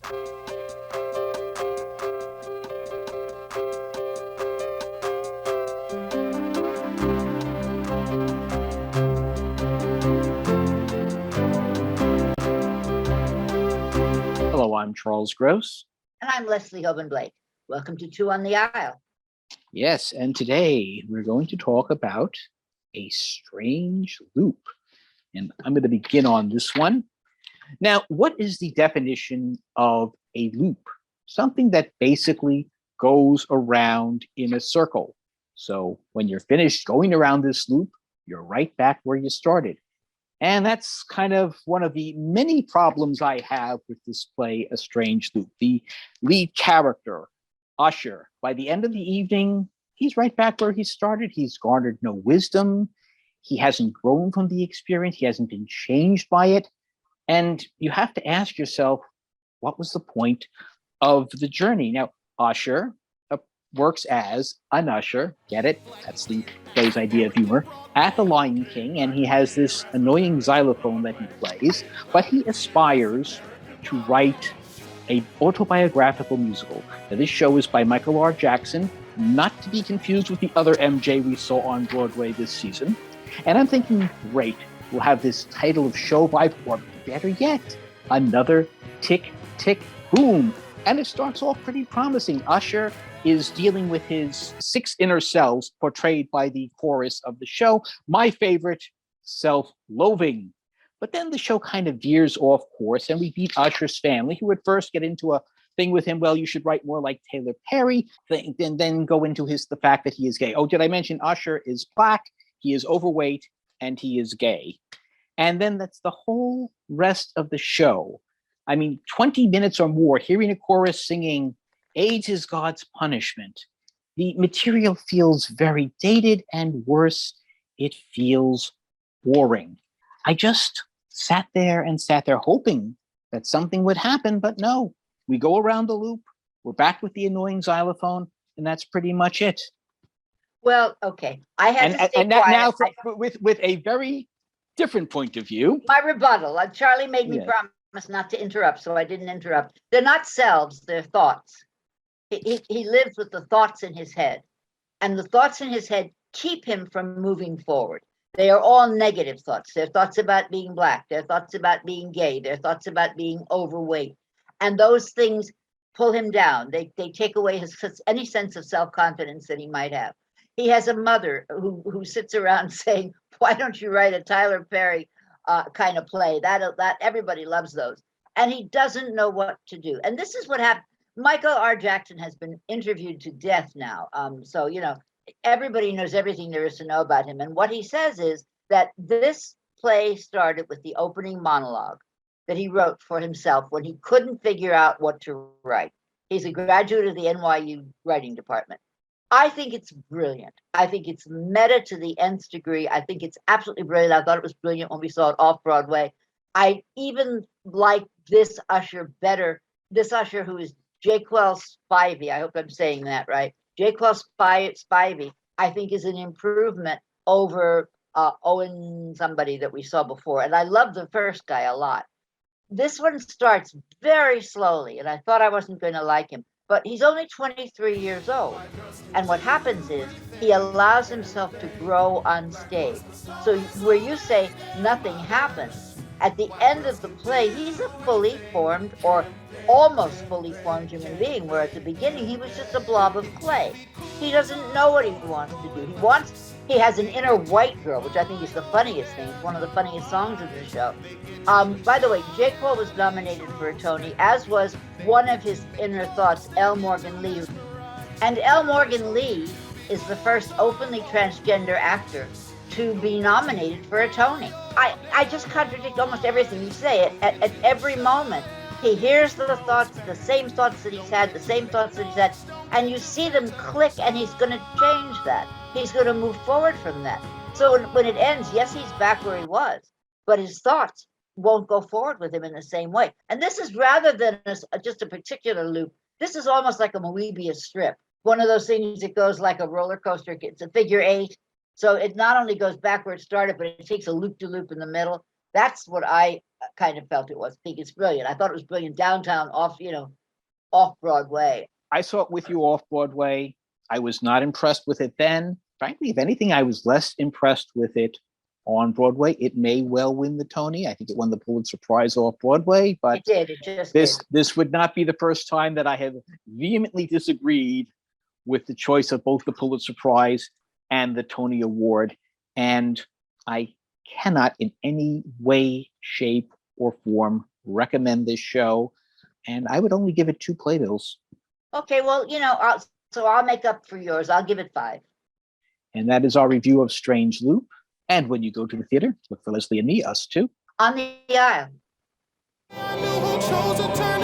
Hello, I'm Charles Gross. And I'm Leslie Hoban Blake. Welcome to Two on the Aisle. Yes, and today we're going to talk about a strange loop. And I'm going to begin on this one. Now, what is the definition of a loop? Something that basically goes around in a circle. So when you're finished going around this loop, you're right back where you started. And that's kind of one of the many problems I have with this play, A Strange Loop. The lead character, Usher, by the end of the evening, he's right back where he started. He's garnered no wisdom. He hasn't grown from the experience. He hasn't been changed by it. And you have to ask yourself, what was the point of the journey? Now, Usher works as an usher, get it? That's the play's idea of humor, at the Lion King, and he has this annoying xylophone that he plays, but he aspires to write an autobiographical musical. Now, this show is by Michael R. Jackson, not to be confused with the other MJ we saw on Broadway this season. And I'm thinking, great, we'll have this title of show vibe, or better yet, another Tick, Tick, Boom. And it starts off pretty promising. Usher is dealing with his 6 inner selves, portrayed by the chorus of the show. My favorite, self-loathing. But then the show kind of veers off course, and we meet Usher's family, who would first get into a thing with him, well, you should write more like Taylor Perry, then go into the fact that he is gay. Oh, did I mention Usher is Black, he is overweight, and he is gay. And then that's the whole rest of the show. I mean, 20 minutes or more, hearing a chorus singing, AIDS is God's punishment. The material feels very dated, and worse, it feels boring. I just sat there hoping that something would happen, but no. We go around the loop, we're back with the annoying xylophone, and that's pretty much it. Well, okay. I had to stay quiet. Now with a very different point of view. My rebuttal. Charlie made me promise not to interrupt, so I didn't interrupt. They're not selves, they're thoughts. He lives with the thoughts in his head, and the thoughts in his head keep him from moving forward. They are all negative thoughts. They're thoughts about being Black. They're thoughts about being gay. They're thoughts about being overweight. And those things pull him down. They take away any sense of self-confidence that he might have. He has a mother who sits around saying, why don't you write a Tyler Perry kind of play? That everybody loves those. And he doesn't know what to do. And this is what happened. Michael R. Jackson has been interviewed to death now. So, you know, everybody knows everything there is to know about him. And what he says is that this play started with the opening monologue that he wrote for himself when he couldn't figure out what to write. He's a graduate of the NYU writing department. I think it's brilliant. I think it's meta to the nth degree. I think it's absolutely brilliant. I thought it was brilliant when we saw it off Broadway. I even like this Usher better. This Usher who is Jaquel Spivey. I hope I'm saying that right. Jaquel Spivey, I think, is an improvement over Owen somebody that we saw before. And I love the first guy a lot. This one starts very slowly, and I thought I wasn't going to like him. But he's only 23 years old. And what happens is he allows himself to grow on stage. So where you say nothing happens, at the end of the play, he's a fully formed or almost fully formed human being, where at the beginning he was just a blob of clay. He doesn't know what he wants to do. He has an inner white girl, which I think is the funniest thing. It's one of the funniest songs of the show. By the way, J. Cole was nominated for a Tony, as was one of his inner thoughts, L. Morgan Lee. And L. Morgan Lee is the first openly transgender actor to be nominated for a Tony. I just contradict almost everything you say. At every moment, he hears the thoughts, the same thoughts that he's had, and you see them click, and he's going to change that. He's going to move forward from that. So when it ends, yes, he's back where he was, but his thoughts won't go forward with him in the same way. And this is, rather than just a particular loop, this is almost like a Moebius strip. One of those things that goes like a roller coaster. It's a figure 8. So it not only goes back where it started, but it takes a loop-de-loop in the middle. That's what I kind of felt it was. I think it's brilliant. I thought it was brilliant downtown, off Broadway. I saw it with you off Broadway. I was not impressed with it then. Frankly, if anything, I was less impressed with it on Broadway. It may well win the Tony. I think it won the Pulitzer Prize off Broadway, but It did. It just this did. this would not be the first time that I have vehemently disagreed with the choice of both the Pulitzer Prize and the Tony Award. And I cannot in any way, shape, or form recommend this show. And I would only give it 2 playbills. Okay, well, I'll make up for yours. I'll give it 5. And that is our review of Strange Loop. And when you go to the theater, look for Leslie and me, us too. On the aisle. I knew who chose to turn